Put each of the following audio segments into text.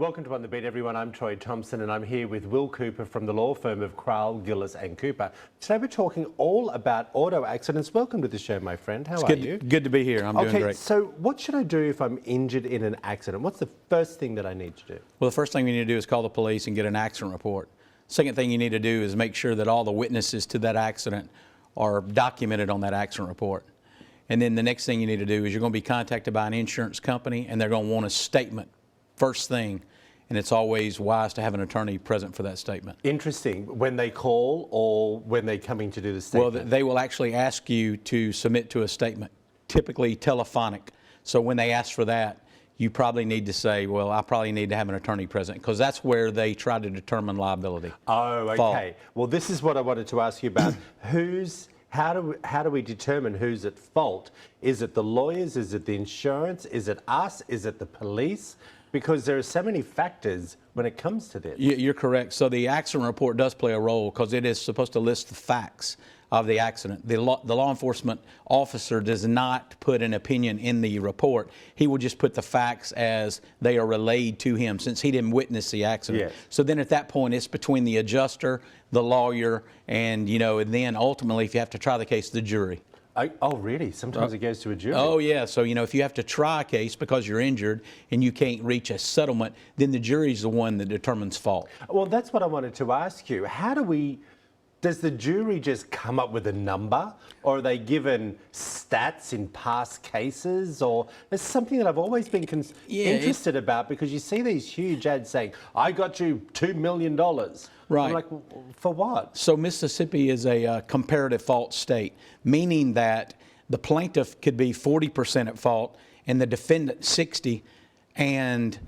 Welcome to On the Beat, everyone. I'm Troy Thompson, and I'm here with Will Cooper from the law firm of Crowell, Gillis and Cooper. Today we're talking all about auto accidents. Welcome to the show, my friend. How are you? Good to be here. I'm doing great. So what should I do if I'm injured in an accident? What's the first thing that I need to do? Well, the first thing we need to do is call the police and get an accident report. Second thing you need to do is make sure that all the witnesses to that accident are documented on that accident report. And then the next thing you need to do is you're going to be contacted by an insurance company, and they're going to want a statement first thing. And it's always wise to have an attorney present for that statement. Interesting. When they call or when they're coming to do the statement? Well, they will actually ask you to submit to a statement, typically telephonic. So when they ask for that, you probably need to say, well, I probably need to have an attorney present, because that's where they try to determine liability. Oh, okay. Fault. Well, this is what I wanted to ask you about. How do we determine who's at fault? Is it the lawyers? Is it the insurance? Is it us? Is it the police? Because there are so many factors when it comes to this. You're correct. So the accident report does play a role, because it is supposed to list the facts of the accident. The law enforcement officer does not put an opinion in the report. He will just put the facts as they are relayed to him, since he didn't witness the accident. Yes. So then at that point, it's between the adjuster, the lawyer, and and then ultimately, if you have to try the case, the jury. Oh, really? Sometimes it goes to a jury? Oh, yeah. So, if you have to try a case because you're injured and you can't reach a settlement, then the jury's the one that determines fault. Well, that's what I wanted to ask you. Does the jury just come up with a number, or are they given stats in past cases? Or it's something that I've always been interested about, because you see these huge ads saying, I got you $2 million. Right. I'm like, for what? So Mississippi is a comparative fault state, meaning that the plaintiff could be 40% at fault and the defendant 60%, and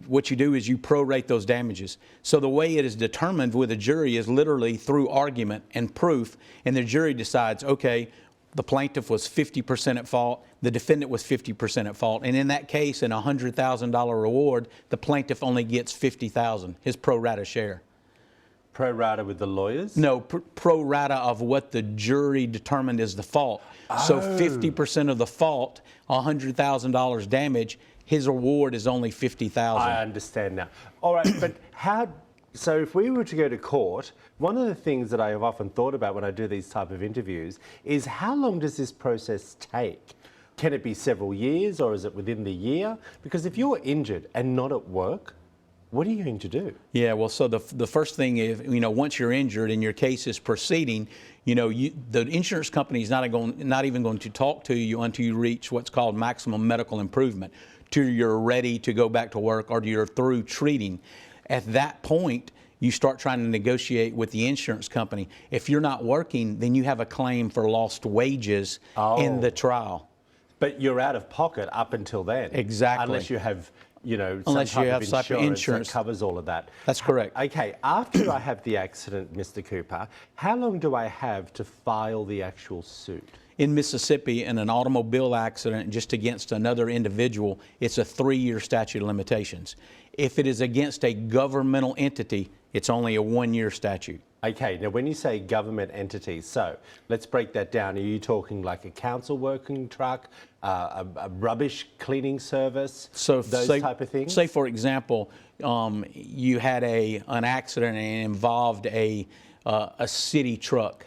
what you do is you prorate those damages. So the way it is determined with a jury is literally through argument and proof, and the jury decides, okay, the plaintiff was 50% at fault, the defendant was 50% at fault, and in that case, in a $100,000 reward, the plaintiff only gets $50,000, his pro rata share. Pro rata with the lawyers? No, pro rata of what the jury determined is the fault. Oh. So 50% of the fault, $100,000 damage, his award is only $50,000. I understand now. All right, but so if we were to go to court, one of the things that I have often thought about when I do these type of interviews is, how long does this process take? Can it be several years, or is it within the year? Because if you're injured and not at work, what are you going to do? Yeah, well, so the first thing is, once you're injured and your case is proceeding, the insurance company is not even going to talk to you until you reach what's called maximum medical improvement, till you're ready to go back to work or you're through treating. At that point, you start trying to negotiate with the insurance company. If you're not working, then you have a claim for lost wages in the trial. But you're out of pocket up until then. Exactly. Unless you have unless you have some type of insurance that covers all of that. That's correct. Okay, after I have the accident, Mr. Cooper, how long do I have to file the actual suit? In Mississippi, in an automobile accident just against another individual, it's a 3-year statute of limitations. If it is against a governmental entity, it's only a 1-year statute. Okay, now when you say government entities, so let's break that down. Are you talking like a council working truck, a rubbish cleaning service, those type of things? Say, for example, you had an accident and it involved a city truck,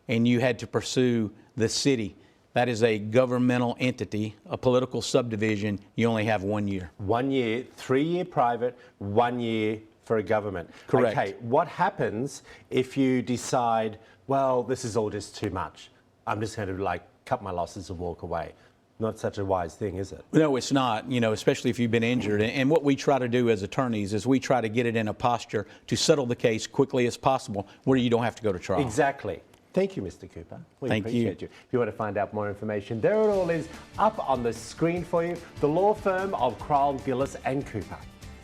and you had to pursue the city. That is a governmental entity, a political subdivision. You only have 1 year. 1 year, 3-year private, 1 year for a government. Correct. Okay, what happens if you decide, well, this is all just too much? I'm just going to cut my losses and walk away. Not such a wise thing, is it? No, it's not, especially if you've been injured. And what we try to do as attorneys is we try to get it in a posture to settle the case quickly as possible, where you don't have to go to trial. Exactly. Thank you, Mr. Cooper. We Thank appreciate you. If you want to find out more information, there it all is up on the screen for you. The law firm of Crowell, Gillis and Cooper.